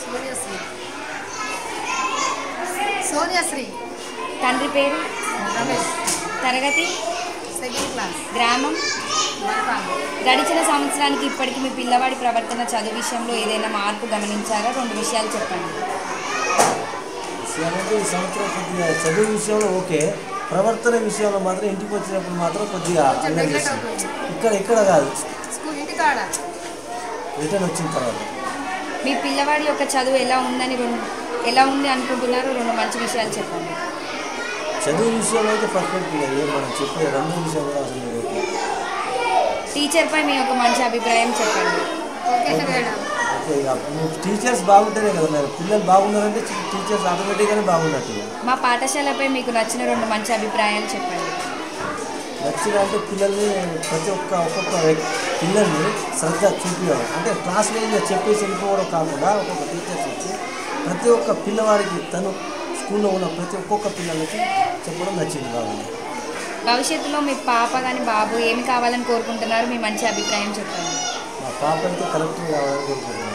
సూర్యశ్రీ. సూర్యశ్రీ. తండ్రి పేరు? రమేష్. తరగతి? Second class. గ్రామం? గడిచిన సంవత్సరానికి ఇప్పటికి మీ పిల్లవాడి ప్రవర్తన చదువు విషయంలో ఏదైనా మార్పు గమనించారా? 2 విషయాలు చెప్పండి. ఈ సంవత్సరం కొద్దిగా చదువు విషయంలో ఓకే, ప్రవర్తన విషయంలో మాత్రం ఇంటికి వచ్చినప్పుడు మాత్రం కొద్దిగా ఇక్కడ కాదు, స్కూల్ ఇంటి కాడ రిటర్న్ వచ్చిన తర్వాత. మీ పిల్లవాడి యొక్క చదువు ఎలా ఉంది అనుకుంటున్నారు? 2 మంచి విషయాలు చెప్పండి. చదువు విషయంలో అయితే పర్ఫెక్ట్ లేదు, మనం చెప్పే 2 విషయాలు కూడా అసలు ఓకే. టీచర్పై మీ యొక్క మంచి అభిప్రాయం చెప్పండి. Okay madam. ఓకే, ఇక టీచర్స్ బాగుంటేనే కదా మేడం, పిల్లలు బాగున్నారంటే టీచర్స్ ఆటోమేటిక్గానే బాగున్నట్టు. మా పాఠశాలపై మీకు నచ్చిన 2 మంచి అభిప్రాయాలు చెప్పండి. నచ్చిన అంటే పిల్లల్ని ఒక్కొక్క పిల్లల్ని శ్రద్ధ చూపించడం, అంటే క్లాస్ వైజ్గా చెప్పేసి వెళ్ళిపోవడం కాకుండా ఒక్కొక్క టీచర్స్ వచ్చి ప్రతి ఒక్క పిల్లవాడికి తను స్కూల్లో ఉన్న ఒక్కొక్క పిల్లలకి చెప్పడం నచ్చింది బాగుంది. భవిష్యత్తులో మీ పాప కానీ బాబు ఏమి కావాలని కోరుకుంటున్నారు? మీ మంచి అభిప్రాయం చెప్పండి. మా పాప అయితే కలెక్టర్ కావాలని కోరుకుంటున్నాను.